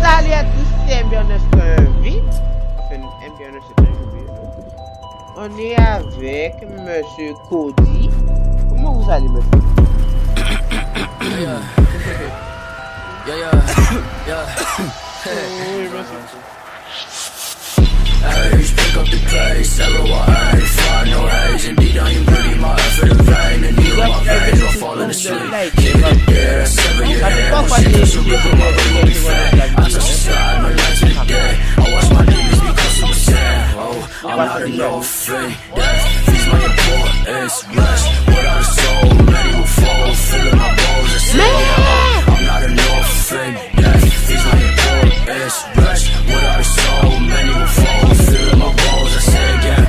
Salut à tous, c'est MBNS.vie. MBNS, c'est très joli. On est avec Monsieur Cody. Comment vous allez, monsieur? Oui, merci. Hey, pick up the pace, everyone ain't fly, no haze. Indeed, I am pretty, my effort in vain. And you my veins, I'll fall in the street. Kick it there, sever your head. One shit that's a rip in my booty fat. I touch the side, no light to the day. I watch my demons because of the sand. Oh, I'm not an old fake. That feeds my importance. Rest without a soul, many will fall. Filling my balls, I say, yeah, I'm not an old fake. That feeds my importance. Rest without a soul, many will fall. Filling my balls, I say again.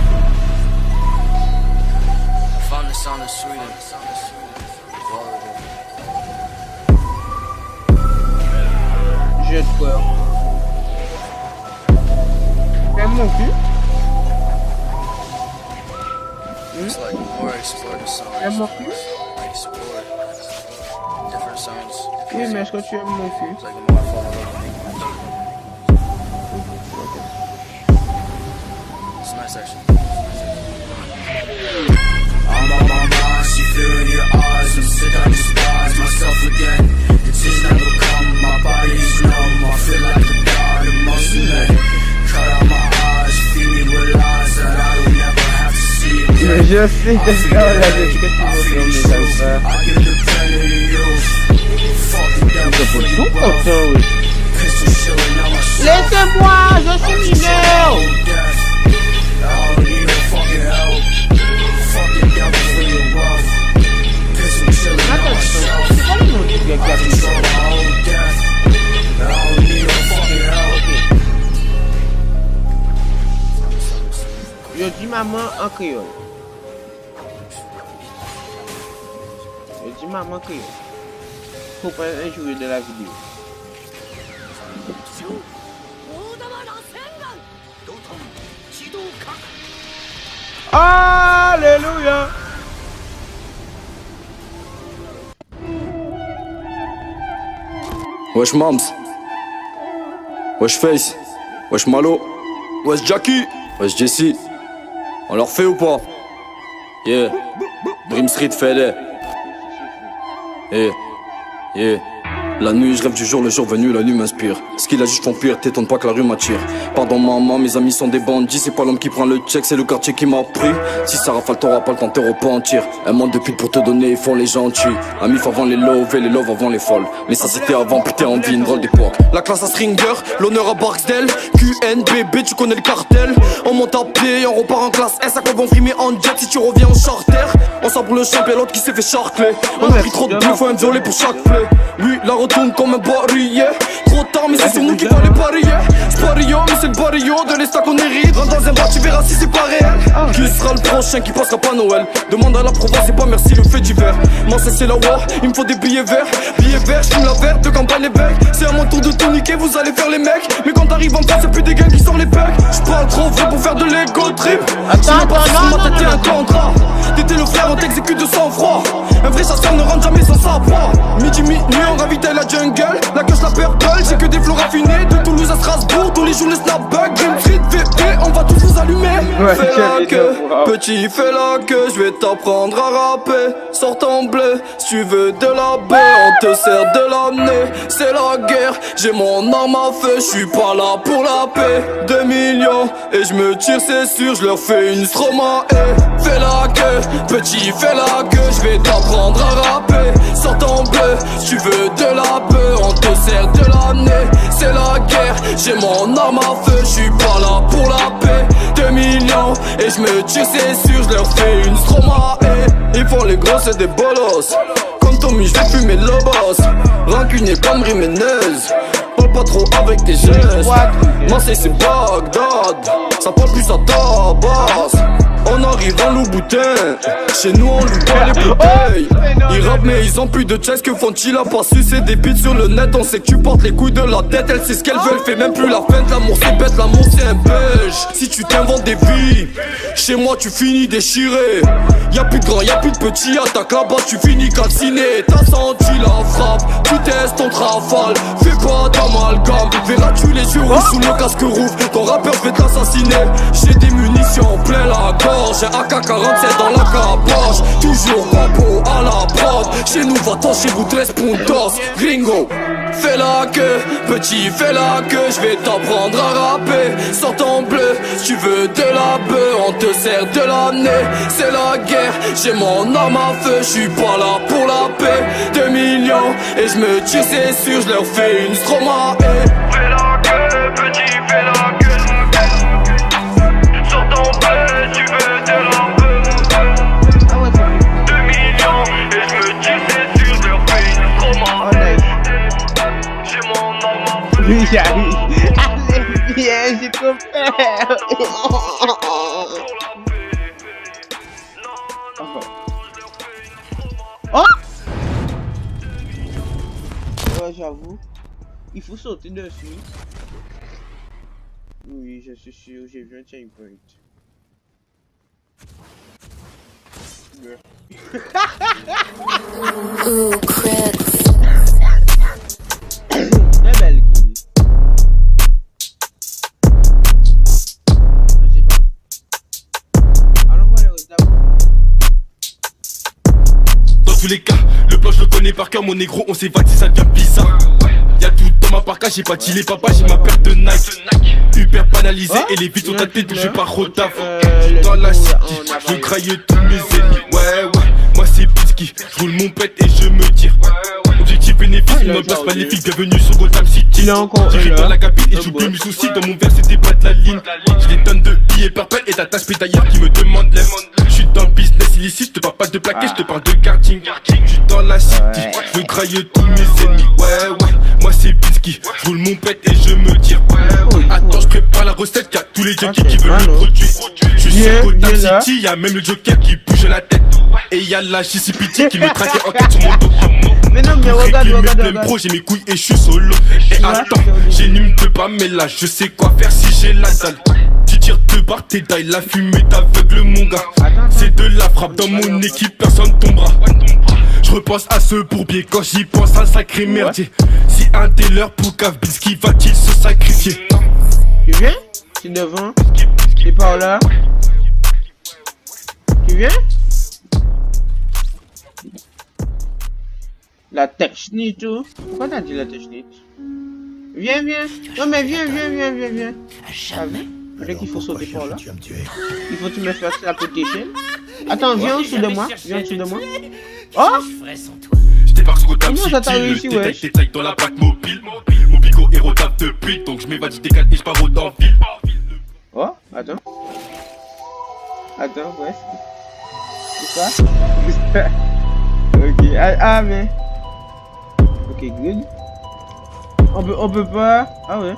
Found the sound of Sweden. Jeu de peur. Fais mon cul. It's like more explore the songs. Fais mon cul. Like explore different songs. Oui, mais est-ce que tu aimes mon cul? It's like the more I fall in love with it. It's nice actually. I'm on my mind, see fear in your eyes. I'm sick, I despise myself again. The tears never come, my body's numb. I feel like a god, it must admit. Cut out my eyes, feed me with lies that I will never have to see again. Je sais que c'est la description de mes affaires. I give the pain to you. Fuck the devil for your wealth. Pistol shilling out my soul. Laissez-moi, je suis mineur. I don't need no fucking help. Fuck the devil for your wealth. Pistol chilling out my soul. C'est quoi le nom du gars qui a fait ça? Control my own death. I don't need no fucking help. Je dis maman en créole. Je dis maman en créole. Faut pas injurier de la vidéo. Alléluia. Wesh Mams, wesh Face, wesh Malo, wesh Jackie, wesh Jesse. On leur fait ou pas? Yeah, Dream Street fait-les. Yeah. La nuit je rêve du jour, le jour venu la nuit m'inspire. Ce qu'il a juste font pire, t'étonne pas que la rue m'attire. Pardon maman, mes amis sont des bandits. C'est pas l'homme qui prend le check, c'est le quartier qui m'a pris. Si ça rafale t'auras pas le temps de te repentir. Un monde de pute pour te donner, ils font les gentils. Amis avant les loves et les loves avant les folles. Mais ça c'était avant, putain on vit une drôle d'époque. La classe à Stringer, l'honneur à Barksdale. QNBB, tu connais le cartel. On monte à pied, on repart en classe S. À quoi vont frimer en jet si tu reviens en charter. On sabre le champ et l'autre qui s'est fait charcler. On a pris trop de bouffe, faut un violet pour chaque plaie. Oui, la retourne comme un barillet. Trop tard, mais c'est sur nous qu'il fallait parier. Spario, mais c'est le barillo de l'Esta qu'on hérite. Rentre dans un bar, tu verras si c'est pas réel. Qui sera le prochain qui passera pas Noël? Demande à la province, c'est pas merci le fait divers. Moi, ça c'est la war, il me faut des billets verts. Billets verts, j'fume la verte de campagne l'évêque. C'est à mon tour de tout niquer, vous allez faire les mecs. Mais quand t'arrives en face, c'est plus des gangs qui sortent les pecs. J'parle trop vrai pour faire de l'ego trip. Sinon, pas sur ma tête, y'a un contrat. T'étais le frère, on t'exécute de sang-froid. Un vrai chasseur ne rentre jamais sans sa proie. Midi, minuit, on ravitaille la jungle. La queue, la purple, j'ai que des flots raffinés. De Toulouse à Strasbourg, tous les jours le snapback. Dream Street, VP, on va tous vous allumer. Fais la queue, petit, fais la queue. Je vais t'apprendre à rapper. Sors ton bleu, si tu veux de la baie, on te sert de l'année. C'est la guerre, j'ai mon arme à feu. J'suis pas là pour la paix. 2 millions, et je me tire, c'est sûr. Je leur fais une Stromae. Fais la queue, petit, fais la queue. Je vais t'apprendre à rapper. Sors ton bleu, si tu veux de la bœuf, on te sert de l'année. C'est la guerre, j'ai mon arme à feu. J'suis pas là pour la paix. 2 millions, et je me tire, c'est sûr. Je leur fais une Stromae. Ils font les gros, c'est des bolos. Comme Tommy, je vais fumer le boss. Rancunier comme rimeneuse. Parle pas trop avec tes gestes. Marseille, c'est Bagdad. Ça parle plus à ta base. On arrive en loup boutin. Chez nous on loue pas les bouteilles. Ils rappent mais ils ont plus de chest. Que font-ils à pas sucer des bites sur le net? On sait que tu portes les couilles de la tête. Elle sait ce qu'elle veut, elle fait même plus la feinte. L'amour c'est bête, l'amour c'est un belge. Si tu t'inventes des vies, chez moi tu finis déchiré. Y'a plus de grand, y'a plus de petit. Attaque là-bas, tu finis calciné. T'as senti la frappe, tu testes ton trafale. Fais pas d'amalgame, verras-tu les yeux rouges sous le casque rouge. Ton rappeur je vais t'assassiner. J'ai des munitions plein la gorge. J'ai AK-47 dans la caboche. Toujours compo à la prod. Chez nous va-t'en, chez vous 13 puntos. Gringo, fais la queue, petit fais la queue. Je vais t'apprendre à rapper. Sors ton bleu, si tu veux de la bœuf. On te sert de l'année, c'est la guerre. J'ai mon arme à feu, je suis pas là pour la paix. 2 millions et je me tire, c'est sûr, je leur fais une Stromae. Fais la queue, petit, fais la queue. Sors ton bleu, tu veux de la bœuf. 2 millions et je me tire, c'est sûr, je leur fais une Stromae. J'ai mon arme à feu. Oui, j'arrive. Allez, viens, j'ai trop peur. Oh! Ouais, j'avoue. Il faut sauter dessus. Oui, je suis sûr, j'ai vu un checkpoint. Ooh, creds. Très belle kill. Je sais pas. Alors voilà, d'abord. Dans tous les cas, le plan je le connais par cœur, mon négro, on s'évade si ça devient bizarre. Y'a tout dans ma parka, j'ai pas dealé papa, j'ai ma paire de Nike. Hyper banalisé et les vies sont tapées donc j'ai pas retaf. Dans la city, je craille tous mes ennemis. Ouais, moi c'est Bisky, je roule mon pet et je me tire. Objectif bénéfice, on ne place pas les filles, bienvenue sur Gotham City. J'arrive dans la capille et j'oublie mes soucis, dans mon verre c'était pas de la ligne. J'ai des tonnes de billets perpètes et ta tasse pétaillère qui me demande l'aide. J'suis dans le business illicite, je te parle pas de plaquet, je te parle de karting. J'suis dans la city, je veux grailler tous mes ennemis. Ouais, moi c'est Bisky, je roule mon pet et je me tire. Attends, je prépare la recette, y'a tous les junkies qui veulent le produit. J'suis sur Gotham City, y'a même le Joker qui bouge la tête. Et y'a la JCPT qui me traquait en 4 sur mon dos. Mais non, mais regarde. Pro, j'ai mes couilles et je suis solo. Et attends, j'ai une me pas, mais là je sais quoi faire si j'ai la dalle. Tu tires de barre, t'es d'ail, la fumée t'aveugle mon gars. C'est de la frappe dans mon équipe, personne tombera. Je repense à ce bourbier quand j'y pense à un sacré merdier. Si un des leurs poucave, Bisky va-t-il se sacrifier? Tu viens? Tu es devant? T'es par là? Tu viens? La technique tout. Pourquoi t'as dit la technique? Viens. Non mais viens. Ah, peut-être qu'il faut sauter par là. Il faut que tu me fasses la protection. Attends, viens en dessous de moi. Oh! Je débarque sur Gotham Comment ça t'a City, réussi, le ouais? détail dans la plaque mobile. Mon bigot est rotable depuis, donc je m'évade du décale et je pars au ville. Oh, attends, ouais. C'est ça? Ok, mais... Ok, good. On peut pas... Ah ouais.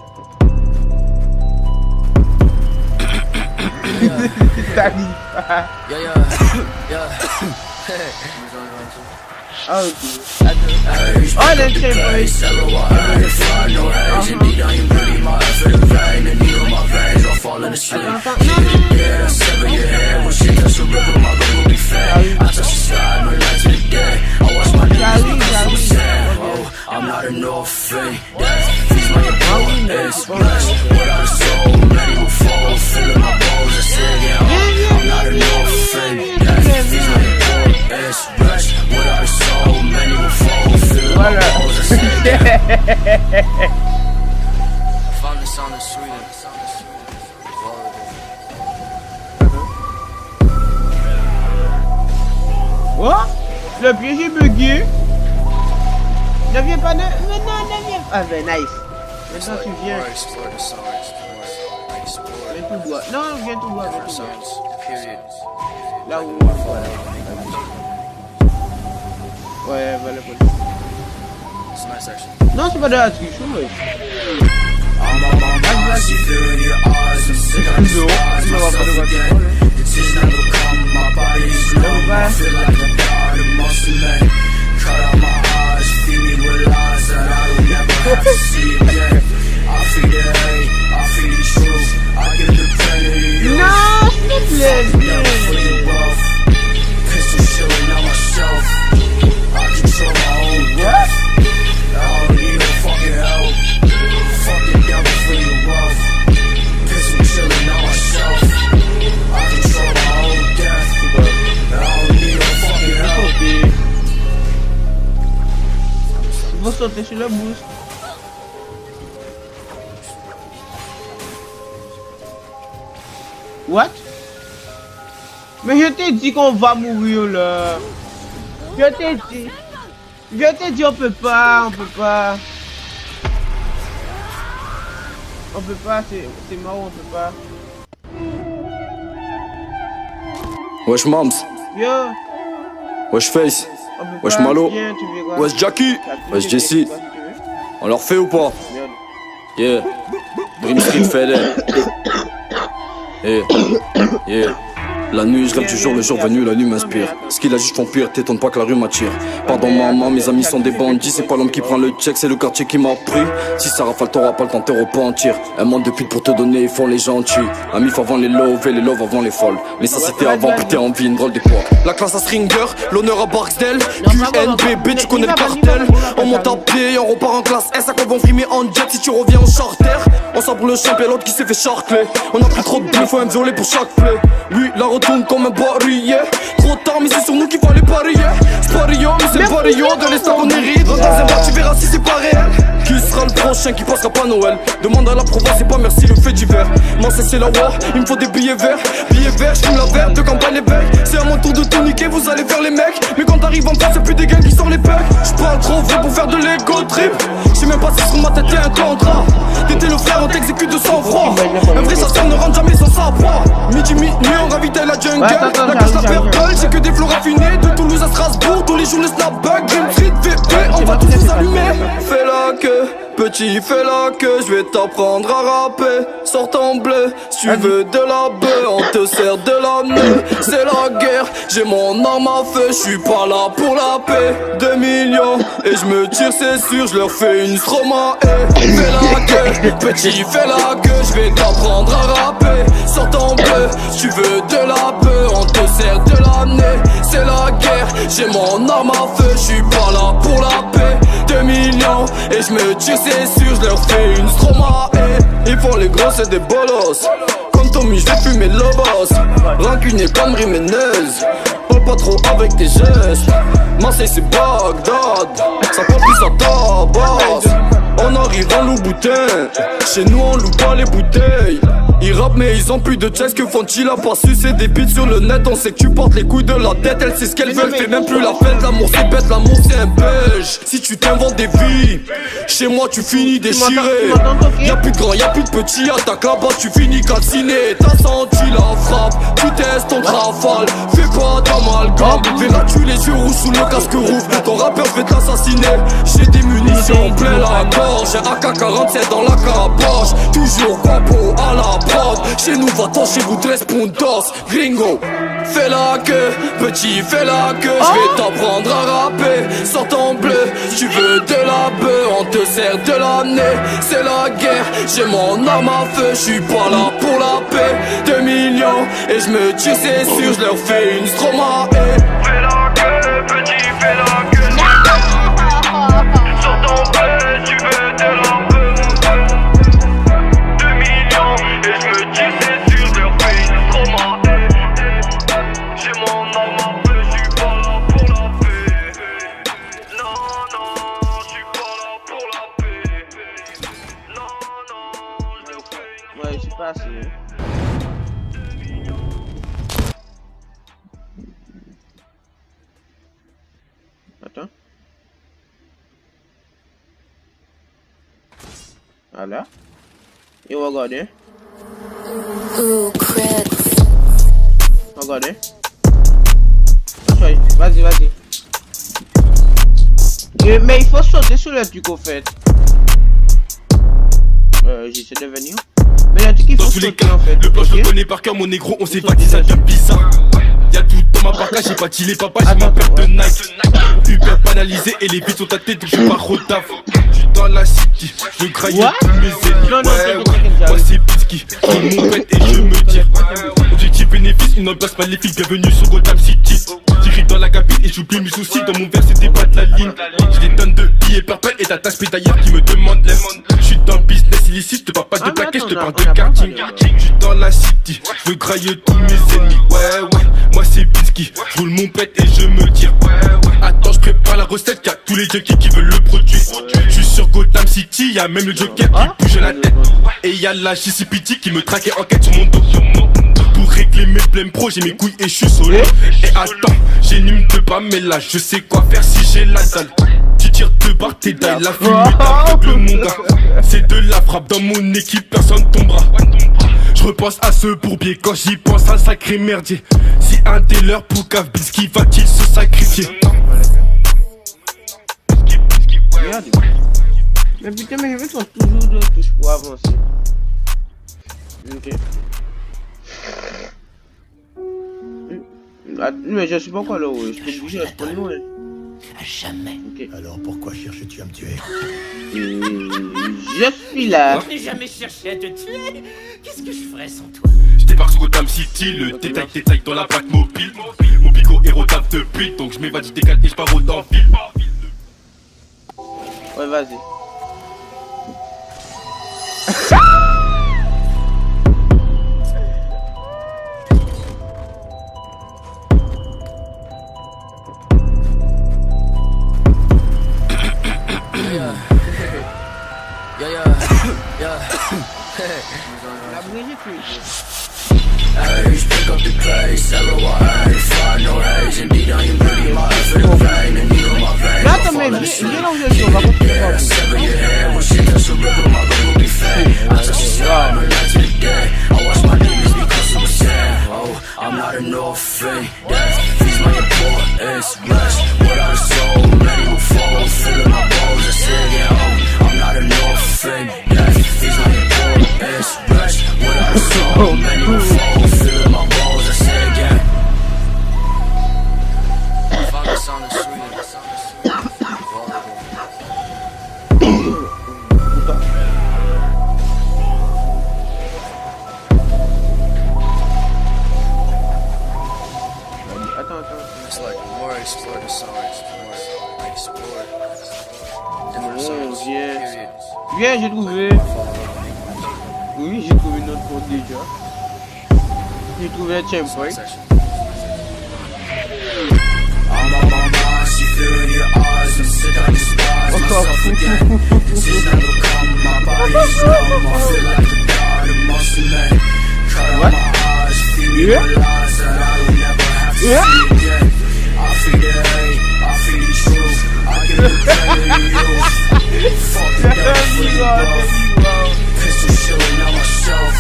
T'arrives pas. Ah ok. Oh, le I'm not an orphan. Feeds my importance. Without a soul, many will fall. Filling my bowls, I say again. I'm not an orphan. Feeds my importance. Without a soul, many will fall. Filling my bowls, I say again. Found this on the sweet. Oh, le piège est bugué. Ne viens pas, non, ne viens pas. Ah ben nice. Maintenant tu viens. Viens tout droit. Non, viens tout droit. Là où... Voilà. Ouais, voilà. Non, c'est pas de la triche, ouais. answers never come. My body's numb, I feel like a god, a muscle man. Cut out my eyes, feed me with lies that I will never have to see again. I feed the hate, I feed the truth. I give the credit to you. Non, s'il te plaît. Never for your wealth. Pistol shilling on myself. I control my own death. I don't need no fucking help. Fuck the devil for your wealth. Pistol chilling on myself. I control my own death. I don't need no fucking help. Il faut sauter sur le boost. What? Mais je t'ai dit qu'on va mourir là. Je t'ai dit on peut pas. On peut pas, c'est mort, on peut pas. Wesh Mams, Yo, wesh Face, on peut wesh pas. Malo, Viens, tu verras. wesh Jackie, wesh Jesse. Vas-y, tu veux. On leur fait ou pas? Merde. Yeah, Dream Street fait Yeah. La nuit je rêve du jour, le jour venu la nuit m'inspire. Ce qu'il a juste font pire, t'étonne pas que la rue m'attire. Pardon maman, mes amis sont des bandits. C'est pas l'homme qui prend le check, c'est le quartier qui m'a pris. Si ça rafale t'auras pas le temps de te repentir. Un monde de pute pour te donner, ils font les gentils. Amis avant les loves et les loves avant les folles. Mais ça c'était avant que t'aies envie, une drôle d'époque. La classe à Stringer, l'honneur à Barksdale. QNBB, tu connais le cartel. On monte à pied et on repart en classe S. À quoi vont frimer en jet si tu reviens en charter. On sabre le champ et l'autre qui s'est fait charcler. On a pris trop de blé, faut un violet pour chaque play. Oui, la retourne comme un barillet. Trop tard, mais c'est sur nous qu'il fallait parier. C'est pas Rio, mais c'est le Rio. De l'estar on hérite. Dans un bar, tu verras si c'est pas réel. Qui sera le prochain qui passera pas Noël? Demande à la province, c'est pas merci le fait divers. Moi c'est la war, il me faut des billets verts. Billets verts, j'fume la verte de campagne l'évêque. C'est à mon tour de tout niquer, vous allez faire les mecs. Mais quand t'arrives en face, c'est plus des gangs qui sortent les pecs. J'parle trop vrai pour faire de l'ego trip. J'sais même pas si sur ma tête y'a un contrat. T'étais le frère, on t'exécute de sang-froid. Un vrai chasseur ne rentre jamais sans sa proie. Midi, on ravitaille la jungle. La cache, la purple, j'ai que des flots raffinés. De Toulouse à Strasbourg, tous les jours le snapback. Dream Street, VP, on va tous vous allumer. Fais la queue, petit, fais la queue. Je vais t'apprendre à rapper. Sors ton bleu, si tu veux de la bœuf, on te sert de la nœud. C'est la guerre, j'ai mon arme à feu. J'suis pas là pour la paix. 2 millions, et je me tire, c'est sûr. Je leur fais une Stromae. Fais la queue, petit, fais la queue. Je vais t'apprendre à rapper. Sors ton bleu, si tu veux de la bœuf, on te sert de la nez. C'est la guerre, j'ai mon arme à feu. J'suis pas là pour la paix. 2 millions, et je me tire, c'est sûr. Je leur fais une Stromae. Ils font les gros, c'est des bolos. Comme Tommy, je vais fumer de l'obos. Rancunier comme rimeneuse. Parle pas trop avec tes gestes. Marseille, c'est Bagdad. Ça parle plus à ta base. On arrive en loup bouteille. Chez nous, on loue pas les bouteilles. Ils rappent mais ils ont plus de checks. Que font-ils à pas sucer des bites sur le net? On sait que tu portes les couilles de la tête. Elle sait ce qu'elle veut, fait même plus la fête. L'amour c'est bête, l'amour c'est un belge. Si tu t'inventes des vies, chez moi tu finis déchiré. Y'a plus de grand, y'a plus de petit. Attaque là-bas, tu finis calciné. T'as senti la frappe, tu testes ton rafale. Fais pas d'amalgame. Verras tu les yeux rouges sous le casque rouge. Ton rappeur je vais t'assassiner. J'ai des munitions plein la gorge. J'ai AK-47 dans la carapace. Toujours guapo à la prod. Chez nous va-t'en, chez vous tres puntos. Gringo, fais la queue, petit, fais la queue. Je vais t'apprendre à rapper. Sors ton bleu, si tu veux de la bœuf, on te sert de la nez. C'est la guerre, j'ai mon arme à feu. J'suis pas là pour la paix. 2 millions, et je me tire, c'est sûr. Je leur fais une Stromae. Fais la queue, petit, fais la queue. Sors ton bleu, tu veux de la bœuf. 2 millions, et je me dis c'est sûr, je leur fais une Stromae. J'ai mon arme à feu, j'suis pas là pour la paix. Non, j'suis pas là pour la paix. Non, je leur fais une. Ouais, c'est pas assez. Attends. Voilà. Et regardez. Regardez. Vas-y. Mais il faut sauter sur le truc au fait. J'essaie de venir. Mais il y a un truc qu'il Dans faut tous les sauter cas, en fait. le plan je ok. le connais par cœur, mon négro, on s'est bâti, ça devient bizarre. Y'a tout dans ma barca, j'ai pas les papa, j'ai ma paire de Nike. Hyper banalisé et les vies sont à tête, donc j'suis pas retaf. J'suis dans la city, je graille What? tous mes ennemis. Non, non, c'est bon, Ouais, moi c'est Pisky, je mon pète et je me tire. Objectif bénéfice, une ambiance maléfique, bienvenue sur Gotham City. J'écris dans la capite et j'oublie mes soucis, dans mon verre c'était pas de la ligne. J'ai des tonnes de billets perpètes et d'attaches pétaillères qui me demandent l'aide. J'suis dans le business illicite, je te parle pas de Ah, mais plaquet, je te attends, parle on de a pas karting. parlé. J'suis dans la city, je veux grailler tous mes ennemis. Ouais, moi c'est Pisky, je roule mon pète et je me tire. Attends, je prépare la recette, y'a tous les junkies qui veulent le produit. J'suis sur Gotham City, y'a même le Joker qui bouge la tête. Et y'a la JCPT qui me traquait en quête sur mon dos. Pour régler mes blèmes pro, j'ai mes couilles et j'suis solo. Et attends, j'ai une de pas, mais là je sais quoi faire si j'ai la dalle. Tu tires deux barres, t'es dalle, la fumée t'aveugle mon gars. C'est de la frappe dans mon équipe, personne tombera. Je repense à ce bourbier quand j'y pense à un sacré merdier. Si un des leurs poucave Bisky va-t-il se sacrifier? Regarde. Mais putain, mais je veux qu'on toujours de touche pour avancer. Ok. Ah, mais je sais pas quoi là, ouais. Je suis obligé de rester loin. Jamais. Ok. Alors pourquoi cherches-tu à me tuer? Je suis là. Je n'ai jamais cherché à te tuer. Qu'est-ce que je ferais sans toi? J'débarque sur Gotham City, le détail dans la plaque mobile. Mon bigot est rotable depuis, donc j'm'évade, j'décale et j'pars au ville. Ouais, vas-y. La Brigitte, oui. Hey, pick up the pace, everyone ain't fly, no haze. Indeed, I am pretty, my effort in vain, and you know my vein. Mais attends, mais viens là où je suis, on va continuer par vous. Sever your head, when shit touch the river, my gun will be fed. I touch the sky, no night to the day. I watch my demons become super sad. Oh, I'm not an orphan, death feeds my importance. Rest without a soul, many will fall, filling my bones, I say again, oh, I'm not an orphan, death feeds my importance. Rest without a soul, many will fall, filling my bones, I say again. Focus on the sweet. It's like the more I explore the song, the more I explore different songs. Viens. Period. Viens, j'ai trouvé. Oui, j'ai trouvé notre compte déjà. J'ai trouvé un checkpoint. Section. I'm on my mind, she feel in your eyes, and sit down, despise myself again. Decision never come, my body is numb, I feel like a god amongst the men. Cut out my eyes, feed me my lies, that I will never have to see again. I feed the hate, I feed the truth, I give the pain to you. Fuck the devil, free love. Pistol chilling on myself.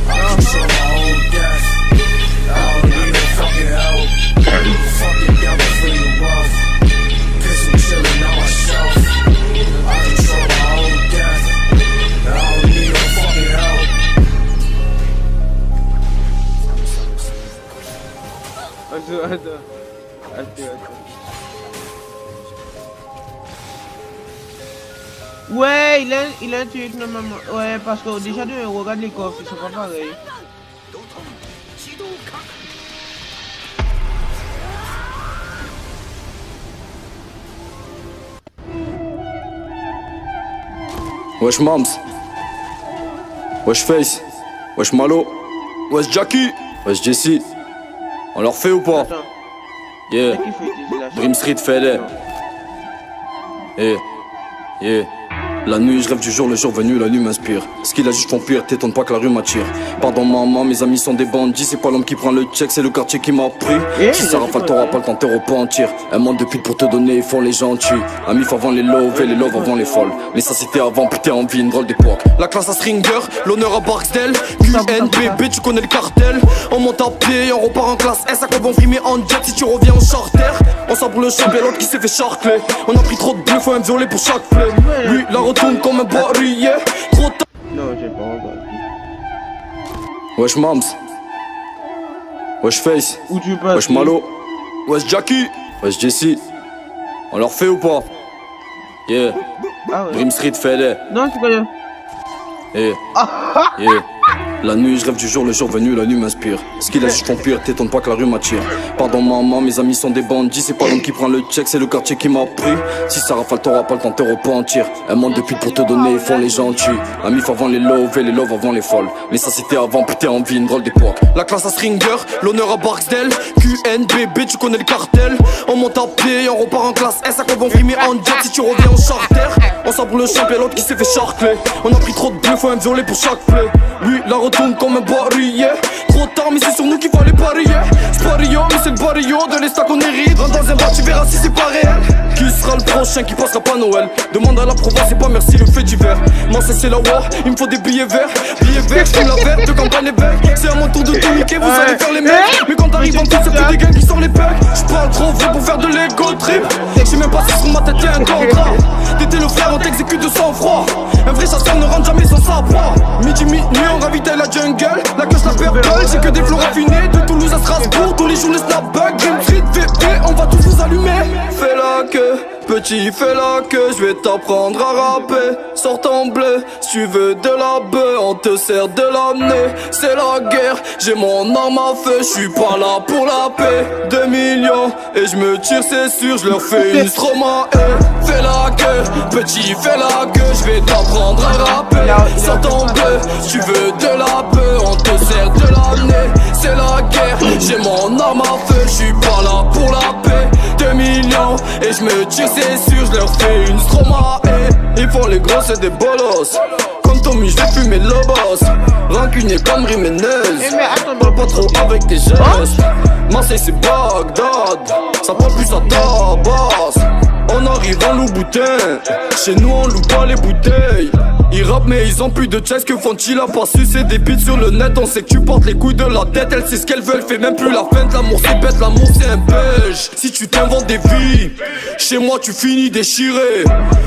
I control my own death. I don't need no fucking help. Fuck the devil for your wealth. Pistol chilling on myself. I control my own death. I don't need no fucking help. Attends. Ouais, il a un truc normalement. Ouais, parce que déjà regarde les coffres, ils sont pas pareils. Wesh Mams, wesh Face, wesh Malo, wesh Jackie, wesh Jesse. On leur fait ou pas? Attends, Yeah, qui fait utiliser la Dream Street fait les. Yeah. La nuit, je rêve du jour, le jour venu, la nuit m'inspire. Ce qu'il a juste font pire, t'étonne pas que la rue m'attire. Pardon maman, mes amis sont des bandits, c'est pas l'homme qui prend le check, c'est le quartier qui m'a pris. Si ça rafale, t'auras pas le temps de te repentir. Un monde de pute pour te donner, ils font les gentils. Amis faut avant les loves et les loves avant les folles. Mais ça c'était avant, putain en vie, une drôle d'époque. La classe à Stringer, l'honneur à Barksdale. QNBB, tu connais le cartel. On monte à pied, on repart en classe S, à quoi vont frimer en jet si tu reviens en charter. On sabre le champ, et l'autre qui s'est fait charcler. On a pris trop de bleu, faut un violet pour chaque flemme. Lui, la retourne comme un barillet. Trop tard. Non, j'ai pas encore dit. Wesh Mams. Wesh Face. Où tu passes? Wesh Malo. Wesh Jackie. Wesh Jesse. On leur fait ou pas? Yeah. Ah ouais. Dream Street fait. Non, tu connais. Yeah. Yeah. La nuit je rêve du jour, le jour venu la nuit m'inspire. Ce qu'il a juste font pire, t'étonnes pas que la rue m'attire. Pardon maman, mes amis sont des bandits. C'est pas l'homme qui prend le check, c'est le quartier qui m'a pris. Si ça rafale t'auras pas le temps de te repentir. Un monde de pute pour te donner, ils font les gentils. La mif avant les loves et les loves avant les folles. Mais ça c'était avant, putain en vie, une drôle d'époque. La classe à Stringer, l'honneur à Barksdale. QNBB, tu connais le cartel. On monte à pied et on repart en classe S. À quoi bon frimer en jet si tu reviens en charter. On s'embrouille le champ et l'autre qui s'est fait charcler. On a pris trop de bleu, faut un violet pour chaque play. Lui la retourne comme un barillet. Trop tard mais c'est sur nous qu'il fallait parier. C'est pas Rio mais c'est le barrio de l'Esta qu'on hérite. Rentre dans un bar tu verras si c'est pas réel. Qui sera le prochain qui passera pas Noël? Demande à la province c'est pas merci le fait divers. Moi c'est la war, il me faut des billets verts. Billets verts, j'fume la verte de campagne les becs. C'est à mon tour de tout niquer, vous allez faire les mecs. Mais quand t'arrives en plus c'est plus des gars qui sortent les pecs. J'parle trop vrai pour faire de l'ego trip. J'sais même pas si sur ma tête y'a un contrat. T'étais le frère, on t'exécute de sang-froid. Un vrai chasseur ne rentre jamais sans sa proie. Midi, minuit, on ravitaille la jungle. La queue la purple, j'ai que des flots raffinés. De Toulouse à Strasbourg, tous les jours les snapbacks. Dream Street, VP, on va tous vous allumer. Fais la queue, petit, fais la queue. Je vais t'apprendre à rapper. Sors ton bleu, si tu veux de la bœuf, on te sert de l'amener. C'est la guerre, j'ai mon arme à feu. J'suis pas là pour la paix. 2 millions, et je me tire, c'est sûr. Je leur fais une Stromae. Fais la queue, petit, fais la queue. Je vais t'apprendre à rapper. Sors ton bleu, si tu veux de la bœuf, on te sert de l'amener. C'est la guerre, j'ai mon arme à feu. J'suis pas là pour la paix. 2 millions, et je me tire, c'est sûr. Je leur fais une Stromae. Ils font les gros, c'est des bolos. Comme Tommy, je vais fumer le boss. Rancunier comme Riménez. Parle pas trop avec tes gestes. Marseille c'est Bagdad. Ça prend plus à ta base. On arrive en loup boutin. Chez nous on loue pas les bouteilles. Ils rappent mais ils ont plus de checks. Que font-ils à pas sucer des bites sur le net? On sait que tu portes les couilles de la tête. Elle sait ce qu'elle veut, elle fait même plus la feinte. L'amour c'est bête, l'amour c'est un pêche. Si tu t'inventes des vies, chez moi tu finis déchiré.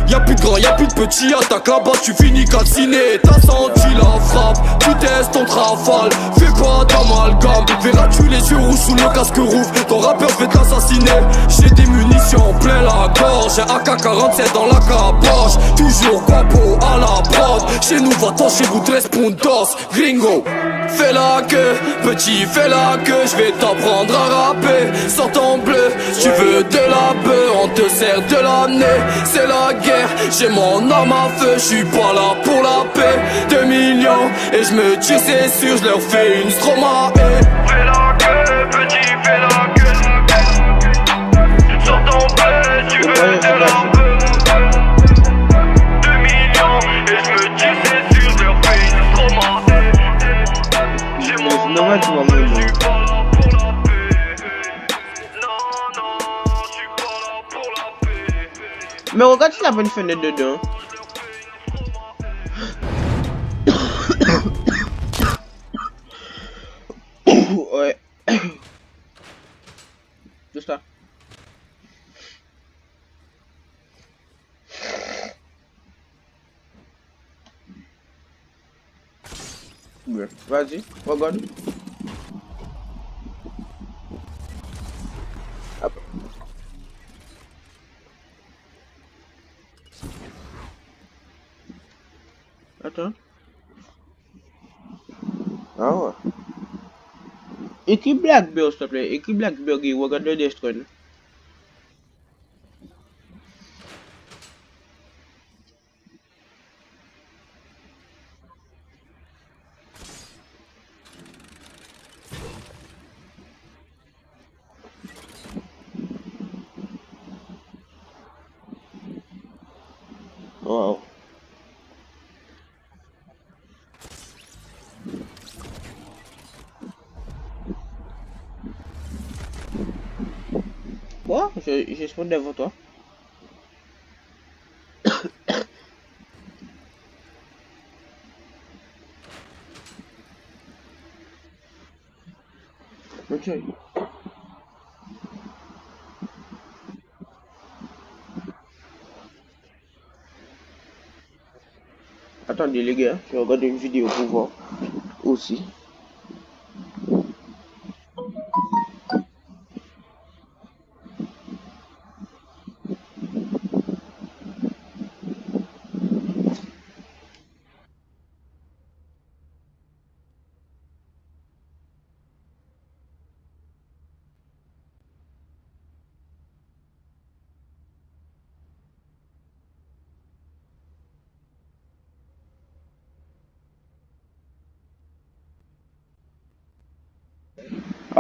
Y'a plus de grands, y'a plus de petits. Attaque là-bas, tu finis calciné. T'as senti la frappe, tu testes ton trafale. Fais pas d'amalgame, verras-tu les yeux rouges sous le casque rouge. Ton rappeur fait t'assassiner. J'ai des munitions plein la gorge. J'ai AK-47 dans la caboche. Toujours guapo à la prod. Chez nous va-t'en chez vous 13 puntos. Gringo, fais la queue, petit fais la queue. Je vais t'apprendre à rapper. Sors ton bleu, si tu veux de la bœuf, on te sert de l'amener. C'est la guerre, j'ai mon arme à feu. J'suis pas là pour la paix. 2 millions, et je me tire c'est sûr. Je leur fais une Stromae. Fais la queue, petit, fais la queue. Sors ton bleu, tu veux de la bœuf. 2 millions, et je me tire c'est sûr. Je leur fais une Stromae. J'ai mon normal, tu vas arme à feu. mourir. J'suis pas là pour la paix. Non, non, j'suis pas là pour la paix. Mais regarde s'il y a une fenêtre dedans. Ouais. Juste là. Ouais. Vas-y, regarde. Hop. Attends. Ah ouais. Écris Blackbird s'il te plaît. Écris Blackbird et regarde le Destron. Wow. Bon, je spawn devant toi. Ok. Attendez les gars, je vais regarder une vidéo pour voir aussi.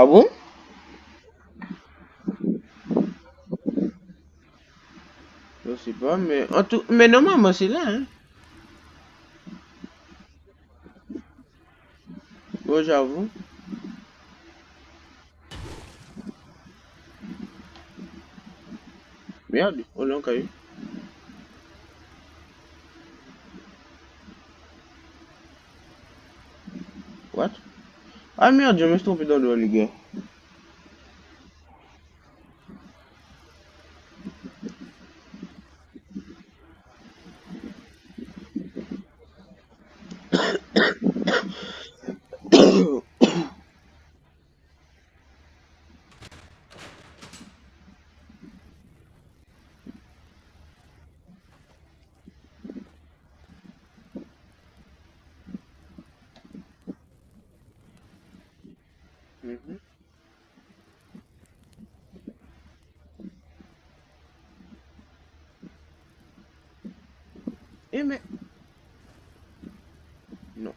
Ah bon? Je sais pas, mais en tout, mais normalement c'est là, hein. Bon, j'avoue. Merde, on l'a encore eu. What? Ah merde, je me suis trompé dans le les gars. Mhm. Eh mais... Non.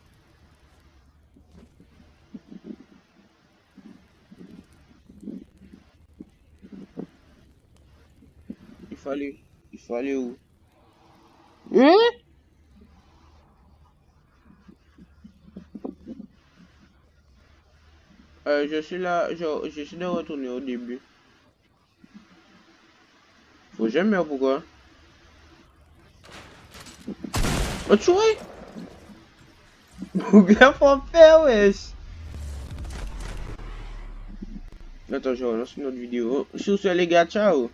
Il fallait où? Hein? Je suis là, je suis de retourner au début. Faut jamais, pourquoi? Oh, tu vois? Pourquoi faut faire, wesh? Attends, je relance une autre vidéo. Sur ce, les gars, ciao.